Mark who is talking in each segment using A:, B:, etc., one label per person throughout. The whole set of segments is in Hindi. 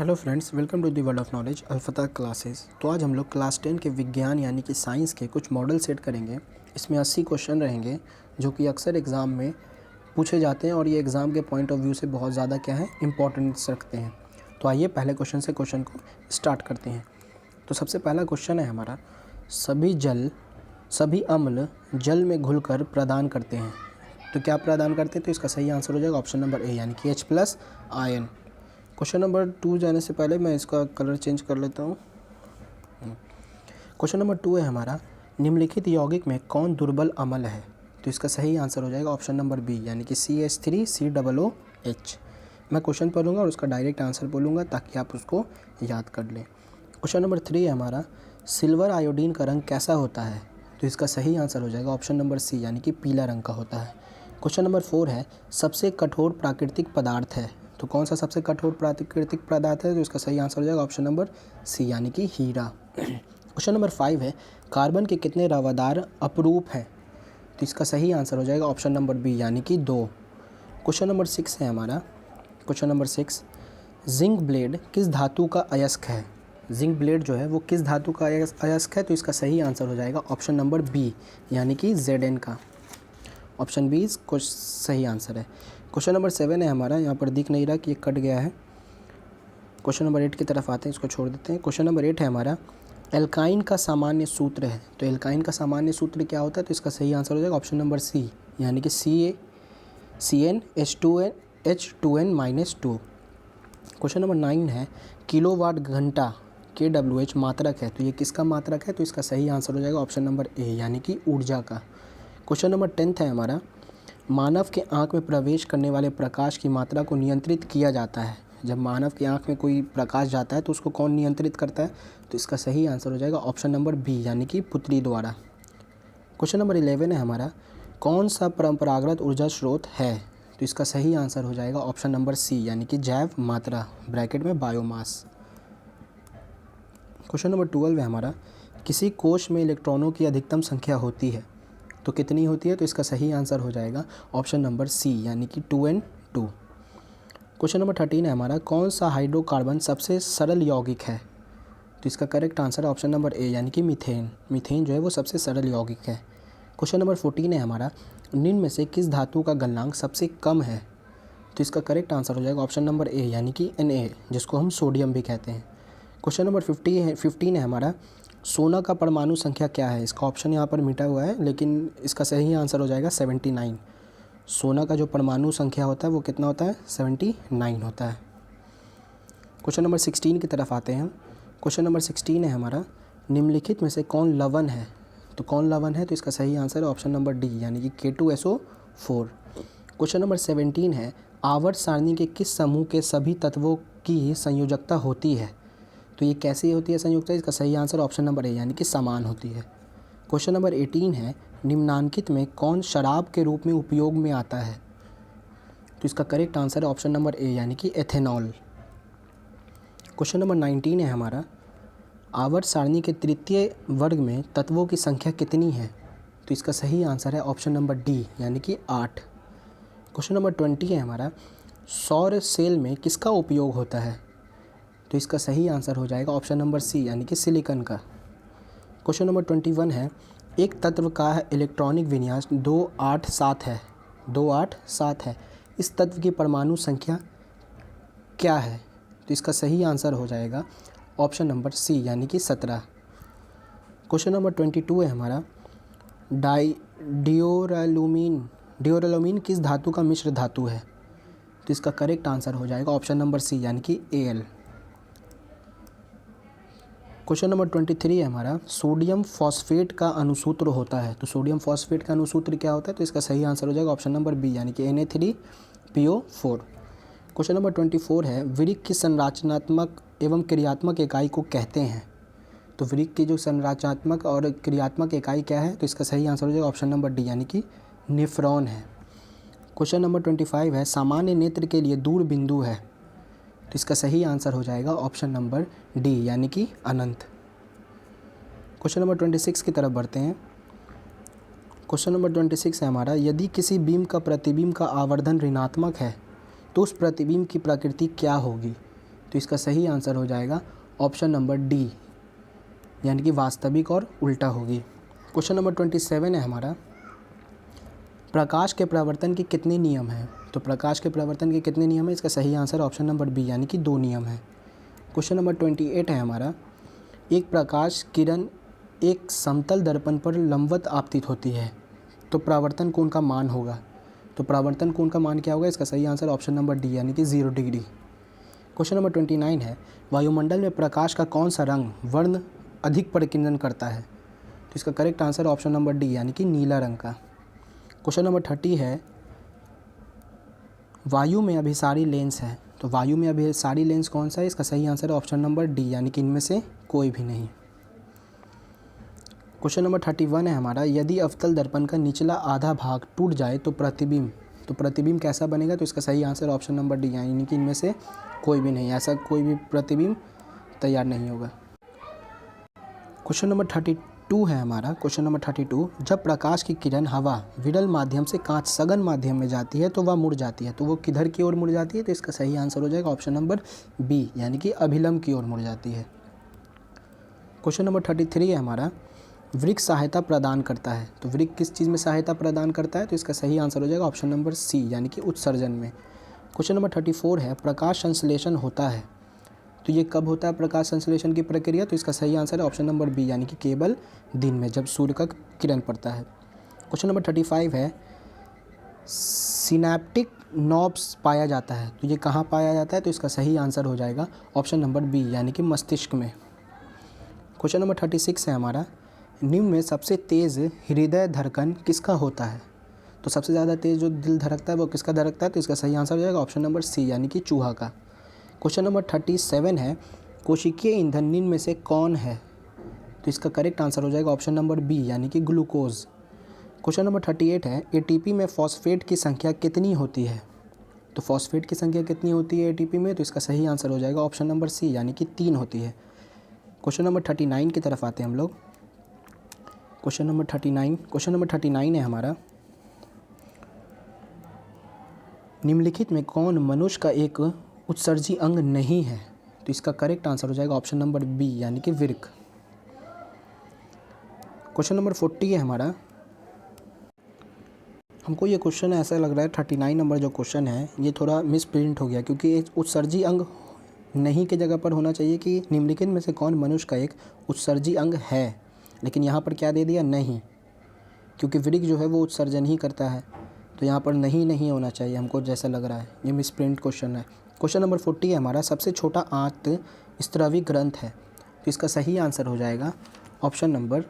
A: Hello friends, welcome to the world of knowledge अल्फता क्लासेस। तो आज हम लोग क्लास 10 के विज्ञान यानी कि साइंस के कुछ मॉडल सेट करेंगे। इसमें 80 क्वेश्चन रहेंगे जो कि अक्सर एग्ज़ाम में पूछे जाते हैं और ये एग्ज़ाम के पॉइंट ऑफ व्यू से बहुत ज़्यादा क्या है इम्पोर्टेंस रखते हैं। तो आइए पहले क्वेश्चन से क्वेश्चन को स्टार्ट करते हैं। तो सबसे पहला क्वेश्चन है हमारा, सभी अम्ल जल में घुलकर प्रदान करते हैं। तो क्या प्रदान करते हैं? तो इसका सही आंसर हो जाएगा ऑप्शन नंबर ए यानी कि H+ आयन। क्वेश्चन नंबर 2 जाने से पहले मैं इसका कलर चेंज कर लेता हूँ। क्वेश्चन नंबर 2 है हमारा, निम्नलिखित यौगिक में कौन दुर्बल अम्ल है? तो इसका सही आंसर हो जाएगा ऑप्शन नंबर बी यानी कि CH3COOH। मैं क्वेश्चन पढ़ूंगा और उसका डायरेक्ट आंसर बोलूँगा ताकि आप उसको याद कर लें। क्वेश्चन नंबर 3 है हमारा, सिल्वर आयोडीन का रंग कैसा होता है? तो इसका सही आंसर हो जाएगा ऑप्शन नंबर सी यानी कि पीला रंग का होता है। क्वेश्चन नंबर 4 है, सबसे कठोर प्राकृतिक पदार्थ है। तो कौन सा सबसे कठोर प्राकृतिक पदार्थ है? तो इसका सही आंसर हो जाएगा ऑप्शन नंबर सी यानी कि हीरा। क्वेश्चन नंबर 5 है, कार्बन के कितने रवादार अपरूप हैं? तो इसका सही आंसर हो जाएगा ऑप्शन नंबर बी यानी कि 2। क्वेश्चन नंबर 6 है हमारा, क्वेश्चन नंबर 6, जिंक ब्लेड किस धातु का अयस्क है? जिंक ब्लेड जो है वो किस धातु का अयस्क है? तो इसका सही आंसर हो जाएगा ऑप्शन नंबर बी यानी कि Zn का। ऑप्शन बी कुछ सही आंसर है। क्वेश्चन नंबर 7 है हमारा, यहाँ पर दिख नहीं रहा कि ये कट गया है। क्वेश्चन नंबर 8 की तरफ आते हैं, इसको छोड़ देते हैं। क्वेश्चन नंबर 8 है हमारा, एल्काइन का सामान्य सूत्र है। तो एल्काइन का सामान्य सूत्र क्या होता है? तो इसका सही आंसर हो जाएगा ऑप्शन नंबर सी यानी कि CnH2n-2। क्वेश्चन नंबर 9 है, किलोवाट घंटा kWh मात्रक है। तो ये किसका मात्रक है? तो इसका सही आंसर हो जाएगा ऑप्शन नंबर ए यानी कि ऊर्जा का। क्वेश्चन नंबर 10 है हमारा, मानव के आँख में प्रवेश करने वाले प्रकाश की मात्रा को नियंत्रित किया जाता है। जब मानव की आँख में कोई प्रकाश जाता है तो उसको कौन नियंत्रित करता है? तो इसका सही आंसर हो जाएगा ऑप्शन नंबर बी यानी कि पुतली द्वारा। क्वेश्चन नंबर 11 है हमारा, कौन सा परंपरागत ऊर्जा स्रोत है? तो इसका सही आंसर हो जाएगा ऑप्शन नंबर सी यानी कि जैव मात्रा, ब्रैकेट में बायोमास। क्वेश्चन नंबर 12 है हमारा, किसी कोश में इलेक्ट्रॉनों की अधिकतम संख्या होती है तो कितनी होती है? तो इसका सही आंसर हो जाएगा ऑप्शन नंबर सी यानी कि 2n2। क्वेश्चन नंबर 13 है हमारा, कौन सा हाइड्रोकार्बन सबसे सरल यौगिक है? तो इसका करेक्ट आंसर है ऑप्शन नंबर ए यानी कि मीथेन। मीथेन जो है वो सबसे सरल यौगिक है। क्वेश्चन नंबर 14 है हमारा, निम्न में से किस धातु का गलनांक सबसे कम है? तो इसका करेक्ट आंसर हो जाएगा ऑप्शन नंबर ए यानी कि Na, जिसको हम सोडियम भी कहते हैं। क्वेश्चन नंबर 15 है हमारा, सोना का परमाणु संख्या क्या है? इसका ऑप्शन यहाँ पर मिटा हुआ है लेकिन इसका सही आंसर हो जाएगा 79। सोना का जो परमाणु संख्या होता है वो कितना होता है? 79 होता है। क्वेश्चन नंबर 16 की तरफ आते हैं। क्वेश्चन नंबर 16 है हमारा, निम्नलिखित में से कौन लवण है? तो कौन लवण है? तो इसका सही आंसर है ऑप्शन नंबर डी यानी कि K2SO4। क्वेश्चन नंबर 17 है, आवर्त सारणी के किस समूह के सभी तत्वों की संयोजकता होती है? तो ये कैसी होती है संयुक्ता? इसका सही आंसर ऑप्शन नंबर ए यानी कि समान होती है। क्वेश्चन नंबर 18 है, निम्नांकित में कौन शराब के रूप में उपयोग में आता है? तो इसका करेक्ट आंसर है ऑप्शन नंबर ए यानी कि एथेनॉल। क्वेश्चन नंबर 19 है हमारा, आवर्त सारणी के तृतीय वर्ग में तत्वों की संख्या कितनी है? तो इसका सही आंसर है ऑप्शन नंबर डी यानी कि 8। क्वेश्चन नंबर 20 है हमारा, सौर सेल में किसका उपयोग होता है? तो इसका सही आंसर हो जाएगा ऑप्शन नंबर सी यानी कि सिलिकॉन का। क्वेश्चन नंबर 21 है, एक तत्व का इलेक्ट्रॉनिक विन्यास 287 है। 287 है। इस तत्व की परमाणु संख्या क्या है? तो इसका सही आंसर हो जाएगा ऑप्शन नंबर सी यानी कि 17। क्वेश्चन नंबर 22 है हमारा, डियोरैलुमीन किस धातु का मिश्र धातु है? तो इसका करेक्ट आंसर हो जाएगा ऑप्शन नंबर सी यानी कि Al। क्वेश्चन नंबर 23 है हमारा, सोडियम फॉस्फेट का अणुसूत्र होता है। तो सोडियम फॉस्फेट का अणुसूत्र क्या होता है? तो इसका सही आंसर हो जाएगा ऑप्शन नंबर बी यानी कि Na3PO4। क्वेश्चन नंबर 24 है, वृक्क की संरचनात्मक एवं क्रियात्मक इकाई को कहते हैं। तो वृक्क की जो संरचनात्मक और क्रियात्मक इकाई क्या है? तो इसका सही आंसर हो जाएगा ऑप्शन नंबर डी यानी कि नेफ्रॉन है। क्वेश्चन नंबर 25 है, सामान्य नेत्र के लिए दूर बिंदु है। तो इसका सही आंसर हो जाएगा ऑप्शन नंबर डी यानी कि अनंत। क्वेश्चन नंबर 26 की तरफ बढ़ते हैं। क्वेश्चन नंबर 26 है हमारा, यदि किसी बीम का प्रतिबिंब का आवर्धन ऋणात्मक है तो उस प्रतिबिंब की प्रकृति क्या होगी? तो इसका सही आंसर हो जाएगा ऑप्शन नंबर डी, यानी कि वास्तविक और उल्टा होगी। क्वेश्चन नंबर 27 है हमारा, प्रकाश के प्रवर्तन के कितने नियम हैं? तो प्रकाश के प्रवर्तन के कितने नियम हैं? इसका सही आंसर ऑप्शन नंबर बी, यानी कि 2 नियम है। क्वेश्चन नंबर 28 है हमारा, एक प्रकाश किरण एक समतल दर्पण पर लंबवत आपतित होती है, तो परावर्तन कोण का मान होगा। तो परावर्तन कोण का मान क्या होगा? इसका सही आंसर ऑप्शन नंबर डी, यानी कि 0 डिग्री। क्वेश्चन नंबर 29 है, वायुमंडल में प्रकाश का कौन सा रंग वर्ण अधिक परिकीर्णन करता है? तो इसका correct answer option number D, यानी कि नीला रंग का। क्वेश्चन नंबर 30 है, वायु में अभिसारी लेंस है, तो वायु में अभिसारी लेंस कौन सा है? इसका सही आंसर ऑप्शन नंबर डी, यानी कि इनमें से कोई भी नहीं। क्वेश्चन नंबर 31 है हमारा, यदि अवतल दर्पण का निचला आधा भाग टूट जाए तो प्रतिबिंब कैसा बनेगा? तो इसका सही आंसर ऑप्शन नंबर डी, यानी कि इनमें से कोई भी नहीं, ऐसा कोई भी प्रतिबिंब तैयार नहीं होगा। क्वेश्चन नंबर 32 है हमारा, क्वेश्चन नंबर 32, जब प्रकाश की किरण हवा विरल माध्यम से कांच सघन माध्यम में जाती है तो वह मुड़ जाती है, तो वो किधर की ओर मुड़ जाती है? तो इसका सही आंसर हो जाएगा ऑप्शन नंबर बी, यानी कि अभिलंब की ओर मुड़ जाती है। क्वेश्चन नंबर 33 है हमारा, वृक्ष सहायता प्रदान करता है, तो वृक्ष किस चीज़ में सहायता प्रदान करता है? तो इसका सही आंसर हो जाएगा ऑप्शन नंबर सी, यानी कि उत्सर्जन में। क्वेश्चन नंबर 34 है, प्रकाश संश्लेषण होता है, तो ये कब होता है प्रकाश संश्लेषण की प्रक्रिया? तो इसका सही आंसर है ऑप्शन नंबर बी, यानी कि केवल दिन में, जब सूर्य का किरण पड़ता है। क्वेश्चन नंबर 35 है, सिनैप्टिक नॉब्स पाया जाता है, तो ये कहाँ पाया जाता है? तो इसका सही आंसर हो जाएगा ऑप्शन नंबर बी, यानी कि मस्तिष्क में। क्वेश्चन नंबर 36 है हमारा, निम्न में सबसे तेज़ हृदय धड़कन किसका होता है? तो सबसे ज़्यादा तेज़ जो दिल धड़कता है वो किसका धड़कता है? तो इसका सही आंसर हो जाएगा ऑप्शन नंबर सी, यानी कि चूहा का। क्वेश्चन नंबर 37 है, कोशिकीय ईंधन निम्न में से कौन है? तो इसका करेक्ट आंसर हो जाएगा ऑप्शन नंबर बी, यानी कि ग्लूकोज। क्वेश्चन नंबर 38 है, एटीपी में फॉस्फेट की संख्या कितनी होती है? तो फॉस्फेट की संख्या कितनी होती है एटीपी में? तो इसका सही आंसर हो जाएगा ऑप्शन नंबर सी, यानी कि 3 होती है। क्वेश्चन नंबर 39 की तरफ आते हैं हम लोग। क्वेश्चन नंबर 39 है हमारा, निम्नलिखित में कौन मनुष्य का एक उत्सर्जी अंग नहीं है? तो इसका करेक्ट आंसर हो जाएगा ऑप्शन नंबर बी, यानी कि वृक्क। क्वेश्चन नंबर 40 है हमारा, हमको ये क्वेश्चन ऐसा लग रहा है 39 नंबर जो क्वेश्चन है ये थोड़ा मिस प्रिंट हो गया, क्योंकि एक उत्सर्जी अंग नहीं के जगह पर होना चाहिए कि निम्नलिखित में से कौन मनुष्य का एक उत्सर्जी अंग है, लेकिन यहाँ पर क्या दे दिया? नहीं, क्योंकि वृक्क जो है वो उत्सर्जन ही करता है, तो यहाँ पर नहीं होना चाहिए हमको जैसा लग रहा है, ये मिस प्रिंट क्वेश्चन है। क्वेश्चन नंबर 40 है हमारा, सबसे छोटा आंत स्रावी ग्रंथ है, तो इसका सही आंसर हो जाएगा ऑप्शन नंबर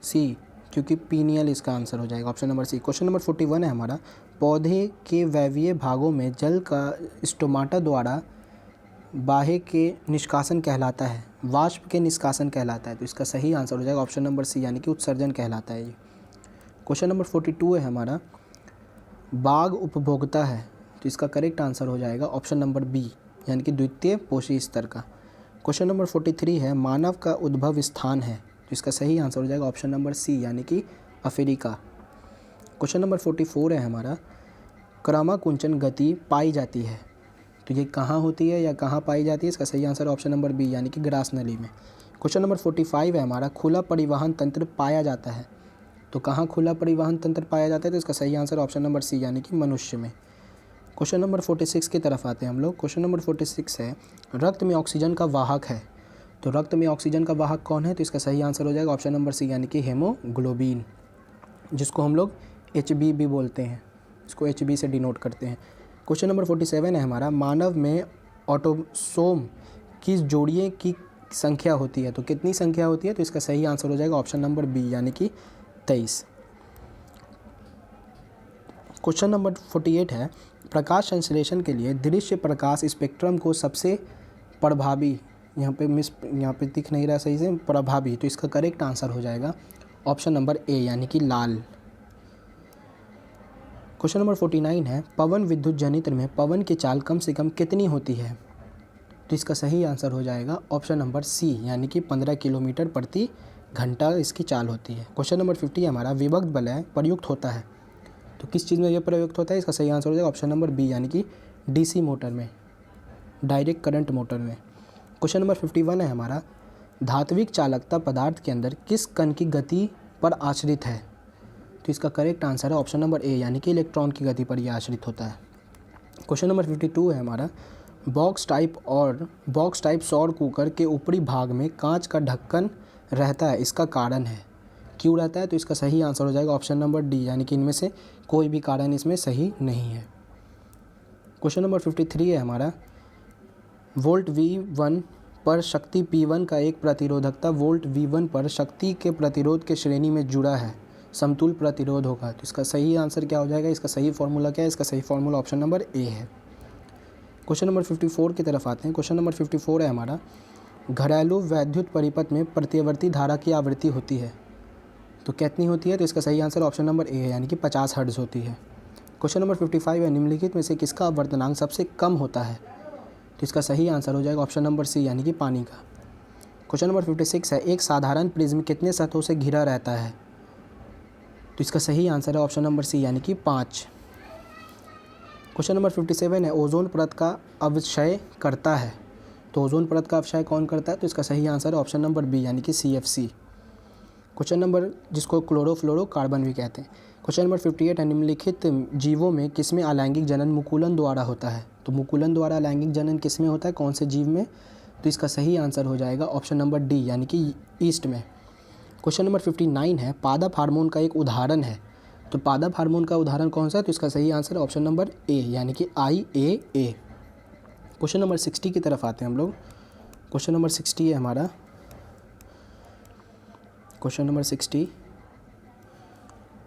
A: सी, क्योंकि पीनियल इसका आंसर हो जाएगा option number C. Question number 41 है हमारा, पौधे के वायवीय भागों में जल का स्टोमाटा द्वारा बाह्य के निष्कासन कहलाता है, वाष्प के निष्कासन कहलाता है, तो इसका सही आंसर हो जाएगा ऑप्शन नंबर सी, यानी कि उत्सर्जन कहलाता है ये। क्वेश्चन नंबर 42 है हमारा, बाघ उपभोक्ता है, तो इसका करेक्ट आंसर हो जाएगा ऑप्शन नंबर बी, यानी कि द्वितीय पोषी स्तर का। क्वेश्चन नंबर 43 है, मानव का उद्भव स्थान है, तो इसका सही आंसर हो जाएगा ऑप्शन नंबर सी, यानी कि अफ्रीका। क्वेश्चन नंबर 44 है हमारा, क्रमाकुंचन गति पाई जाती है, तो ये कहाँ होती है या कहाँ पाई जाती है? इसका सही आंसर ऑप्शन नंबर बी, यानी कि ग्रास नली में। क्वेश्चन नंबर 45 है हमारा, खुला परिवहन तंत्र पाया जाता है, तो कहाँ खुला परिवहन तंत्र पाया जाता है? तो इसका सही आंसर ऑप्शन नंबर सी, यानी कि मनुष्य में। क्वेश्चन नंबर 46 की तरफ आते हैं हम लोग। क्वेश्चन नंबर 46 है, रक्त में ऑक्सीजन का वाहक है, तो रक्त में ऑक्सीजन का वाहक कौन है? तो इसका सही आंसर हो जाएगा ऑप्शन नंबर सी, यानी कि हेमोग्लोबिन, जिसको हम लोग HB भी बोलते हैं, इसको HB से डिनोट करते हैं। क्वेश्चन नंबर 47 है हमारा, मानव में ऑटोसोम किस जोड़िए की संख्या होती है, तो कितनी संख्या होती है? तो इसका सही आंसर हो जाएगा ऑप्शन नंबर बी, यानी कि 23। क्वेश्चन नंबर 48 है, प्रकाश संश्लेषण के लिए दृश्य प्रकाश स्पेक्ट्रम को सबसे प्रभावी, यहाँ पे दिख नहीं रहा सही से, प्रभावी, तो इसका करेक्ट आंसर हो जाएगा ऑप्शन नंबर ए, यानी कि लाल। क्वेश्चन नंबर 49 है, पवन विद्युत जनित्र में पवन की चाल कम से कम कितनी होती है? तो इसका सही आंसर हो जाएगा ऑप्शन नंबर सी, यानी कि 15 किलोमीटर प्रति घंटा इसकी चाल होती है। क्वेश्चन नंबर 50 हमारा, विभक्त वलय प्रयुक्त होता है, तो किस चीज़ में यह प्रयुक्त होता है? इसका सही आंसर हो जाएगा ऑप्शन नंबर बी, यानी कि DC मोटर में, डायरेक्ट करंट मोटर में। क्वेश्चन नंबर 51 है हमारा, धात्विक चालकता पदार्थ के अंदर किस कण की गति पर आश्रित है? तो इसका करेक्ट आंसर है ऑप्शन नंबर ए, यानी कि इलेक्ट्रॉन की गति पर यह आश्रित होता है। क्वेश्चन नंबर 52 है हमारा, बॉक्स टाइप सौर कुकर के ऊपरी भाग में कांच का ढक्कन रहता है, इसका कारण है? क्यों रहता है? तो इसका सही आंसर हो जाएगा ऑप्शन नंबर डी, यानी कि इनमें से कोई भी कारण इसमें सही नहीं है। क्वेश्चन नंबर 53 है हमारा, वोल्ट V1 पर शक्ति P1 का एक प्रतिरोधकता वोल्ट V1 पर शक्ति के प्रतिरोध के श्रेणी में जुड़ा है, समतुल प्रतिरोध होगा। तो इसका सही आंसर क्या हो जाएगा? इसका सही फॉर्मूला क्या है? इसका सही फॉर्मूला ऑप्शन नंबर ए है। क्वेश्चन नंबर 54 की तरफ आते हैं। क्वेश्चन नंबर 54 है हमारा, घरेलू वैद्युत परिपथ में प्रत्यवर्ती धारा की आवृत्ति होती है, तो कितनी होती है? तो इसका सही आंसर ऑप्शन नंबर ए है, यानी कि 50 हर्ट्ज होती है। क्वेश्चन नंबर 55 है, निम्नलिखित में से किसका अपवर्तनांक सबसे कम होता है? तो इसका सही आंसर हो जाएगा ऑप्शन नंबर सी, यानी कि पानी का। क्वेश्चन नंबर 56 है, एक साधारण प्रिज्म कितने सतहों से घिरा रहता है? तो इसका सही आंसर है ऑप्शन नंबर सी, यानी कि 5। क्वेश्चन नंबर 57 है, ओजोन परत का अवक्षय करता है, तो ओजोन परत का अवक्षय कौन करता है? तो इसका सही आंसर है ऑप्शन नंबर बी, यानी कि CFC। क्वेश्चन नंबर, जिसको क्लोरोफ्लोरोकार्बन भी कहते हैं। क्वेश्चन नंबर 58 है, निम्नलिखित जीवों में किसमें अलैंगिक जनन मुकुलन द्वारा होता है? तो मुकुलन द्वारा अलैंगिक जनन किसमें होता है, कौन से जीव में? तो इसका सही आंसर हो जाएगा ऑप्शन नंबर डी, यानी कि ईस्ट में। क्वेश्चन नंबर 59 है, पादप हार्मोन का एक उदाहरण है, तो पादप हार्मोन का उदाहरण कौन सा है? तो इसका सही आंसर है ऑप्शन नंबर ए, यानी कि IAA। क्वेश्चन नंबर 60 की तरफ आते हैं हम लोग। क्वेश्चन नंबर 60 है हमारा, क्वेश्चन नंबर 60,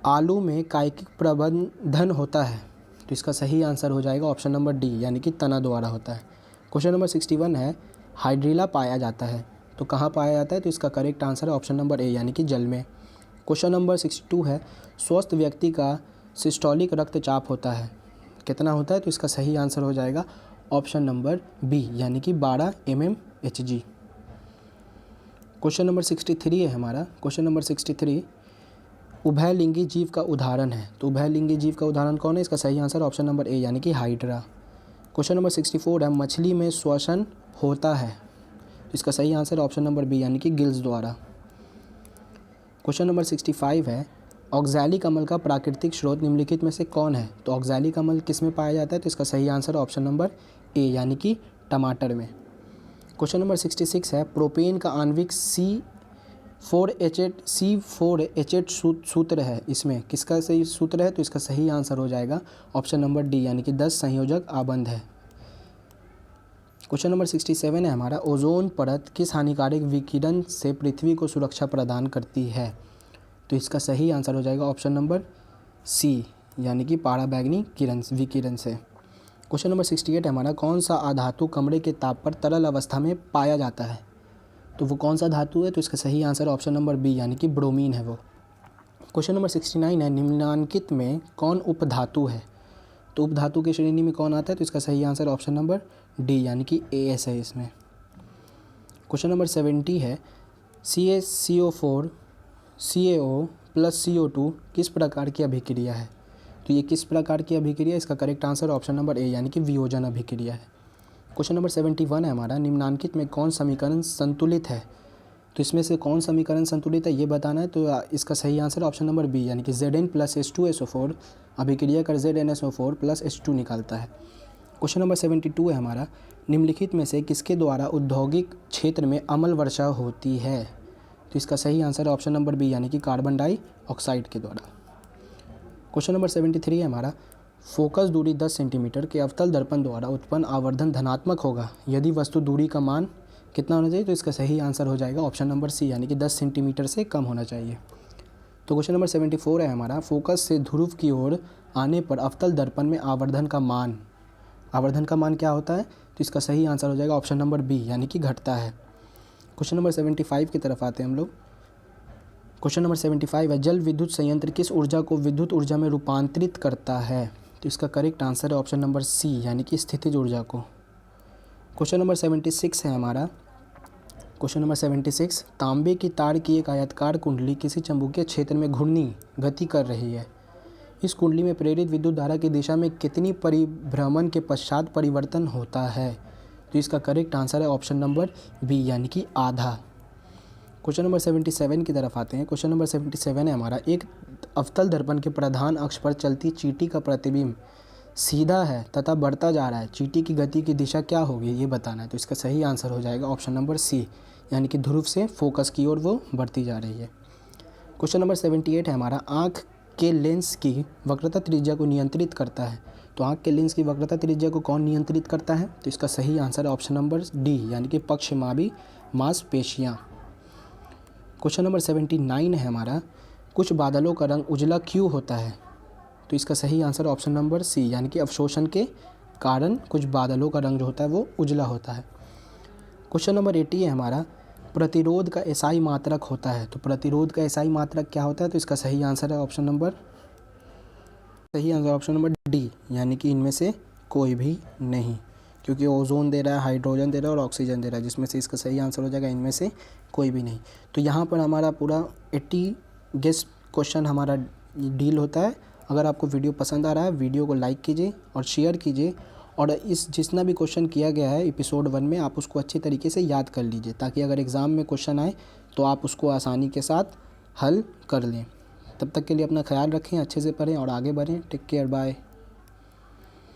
A: आलू में कायिक प्रबंधन होता है, तो इसका सही आंसर हो जाएगा ऑप्शन नंबर डी, यानी कि तना द्वारा होता है। क्वेश्चन नंबर 61 है, हाइड्रीला पाया जाता है, तो कहाँ पाया जाता है? तो इसका करेक्ट आंसर है ऑप्शन नंबर ए, यानी कि जल में। क्वेश्चन नंबर 62 है, स्वस्थ व्यक्ति का सिस्टोलिक रक्तचाप होता है, कितना होता है? तो इसका सही आंसर हो जाएगा ऑप्शन नंबर बी, यानी कि 12 mmHg। क्वेश्चन नंबर 63 है हमारा। क्वेश्चन नंबर 63, उभयलिंगी जीव का उदाहरण है, तो उभयलिंगी जीव का उदाहरण कौन है? इसका सही आंसर ऑप्शन नंबर ए, यानी कि हाइड्रा। क्वेश्चन नंबर 64 है, मछली में श्वसन होता है, तो इसका सही आंसर ऑप्शन नंबर बी, यानी कि गिल्स द्वारा। क्वेश्चन नंबर 65 है, ऑक्सैलिक अम्ल का प्राकृतिक स्रोत निम्नलिखित में से कौन है? तो ऑक्सैलिक अम्ल किस में पाया जाता है? तो इसका सही आंसर ऑप्शन नंबर ए, यानी कि टमाटर में। क्वेश्चन नंबर 66 है, प्रोपेन का आणविक C4H8 सूत्र है, इसमें किसका सही सूत्र है? तो इसका सही आंसर हो जाएगा ऑप्शन नंबर डी, यानी कि 10 संयोजक आबंध है। क्वेश्चन नंबर 67 है हमारा, ओजोन परत किस हानिकारक विकिरण से पृथ्वी को सुरक्षा प्रदान करती है? तो इसका सही आंसर हो जाएगा ऑप्शन नंबर सी, यानी कि पराबैंगनी विकिरण से। क्वेश्चन नंबर 68 है हमारा, कौन सा अधातु कमरे के ताप पर तरल अवस्था में पाया जाता है? तो वो कौन सा धातु है? तो इसका सही आंसर ऑप्शन नंबर बी, यानी कि ब्रोमीन है वो। क्वेश्चन नंबर 69 है, निम्नांकित में कौन उपधातु है? तो उपधातु की श्रेणी में कौन आता है? तो इसका सही आंसर ऑप्शन नंबर डी, यानी कि AS है इसमें। क्वेश्चन नंबर 70 है, CaCO4 CaO + CO2 किस प्रकार की अभिक्रिया है? तो ये किस प्रकार की अभिक्रिया? इसका correct answer option number A, यानी कि वियोजन अभिक्रिया है। क्वेश्चन नंबर 71 है हमारा, निम्नांकित में कौन समीकरण संतुलित है? तो इसमें से कौन समीकरण संतुलित है ये बताना है, तो इसका सही आंसर ऑप्शन नंबर बी, यानी कि Zn + H2SO4 अभिक्रिया कर ZnSO4 + H2 निकालता है। क्वेश्चन नंबर 72 है हमारा, निम्नलिखित में से किसके द्वारा औद्योगिक क्षेत्र में अम्ल वर्षा होती है? तो इसका सही आंसर ऑप्शन नंबर बी, यानी कि कार्बन डाइऑक्साइड के द्वारा। क्वेश्चन नंबर 73 है हमारा, फोकस दूरी 10 सेंटीमीटर के अवतल दर्पण द्वारा उत्पन्न आवर्धन धनात्मक होगा यदि वस्तु दूरी का मान कितना होना चाहिए? तो इसका सही आंसर हो जाएगा ऑप्शन नंबर सी, यानी कि 10 सेंटीमीटर से कम होना चाहिए। तो क्वेश्चन नंबर 74 है हमारा, फोकस से ध्रुव की ओर आने पर अवतल दर्पण में आवर्धन का मान क्या होता है? तो इसका सही आंसर हो जाएगा ऑप्शन नंबर बी, यानी कि घटता है। क्वेश्चन नंबर 75 की तरफ आते हैं हम लोग। क्वेश्चन नंबर 75 है, जल विद्युत संयंत्र किस ऊर्जा को विद्युत ऊर्जा में रूपांतरित करता है? तो इसका करेक्ट आंसर है ऑप्शन नंबर सी, यानी कि स्थितिज ऊर्जा को। क्वेश्चन नंबर 76 है हमारा। क्वेश्चन नंबर 76, तांबे की तार की एक आयताकार कुंडली किसी चुंबकीय क्षेत्र में घूर्णी गति कर रही है। इस कुंडली में प्रेरित विद्युत धारा की दिशा में कितनी परिभ्रमण के पश्चात परिवर्तन होता है? तो इसका करेक्ट आंसर है ऑप्शन नंबर बी यानी कि आधा। क्वेश्चन नंबर 77 की तरफ आते हैं। क्वेश्चन नंबर 77 है हमारा, एक अवतल दर्पण के प्रधान अक्ष पर चलती चींटी का प्रतिबिंब सीधा है तथा बढ़ता जा रहा है, चींटी की गति की दिशा क्या होगी ये बताना है। तो इसका सही आंसर हो जाएगा ऑप्शन नंबर सी यानी कि ध्रुव से फोकस की ओर वो बढ़ती जा रही है। क्वेश्चन नंबर 78 है हमारा, आँख के लेंस की वक्रता त्रिज्या को नियंत्रित करता है। तो आँख के लेंस की वक्रता त्रिज्या को कौन नियंत्रित करता है? तो इसका सही आंसर है ऑप्शन नंबर डी यानी कि पक्षमावी मांसपेशियाँ। क्वेश्चन नंबर 79 है हमारा, कुछ बादलों का रंग उजला क्यों होता है? तो इसका सही आंसर ऑप्शन नंबर सी यानी कि अवशोषण के कारण कुछ बादलों का रंग जो होता है वो उजला होता है। क्वेश्चन नंबर 80 है हमारा, प्रतिरोध का एसआई मात्रक होता है। तो प्रतिरोध का एसआई मात्रक क्या होता है? तो इसका सही आंसर है ऑप्शन नंबर डी यानी कि इनमें से कोई भी नहीं, क्योंकि ओजोन दे रहा है, हाइड्रोजन दे रहा है और ऑक्सीजन दे रहा है, जिसमें से इसका सही आंसर हो जाएगा इनमें से कोई भी नहीं। तो यहाँ पर हमारा पूरा 80 गेस क्वेश्चन हमारा डील होता है। अगर आपको वीडियो पसंद आ रहा है, वीडियो को लाइक कीजिए और शेयर कीजिए, और इस जितना भी क्वेश्चन किया गया है एपिसोड 1 में आप उसको अच्छी तरीके से याद कर लीजिए, ताकि अगर एग्ज़ाम में क्वेश्चन आए तो आप उसको आसानी के साथ हल कर लें। तब तक के लिए अपना ख्याल रखें, अच्छे से पढ़ें और आगे बढ़ें। Take care, bye.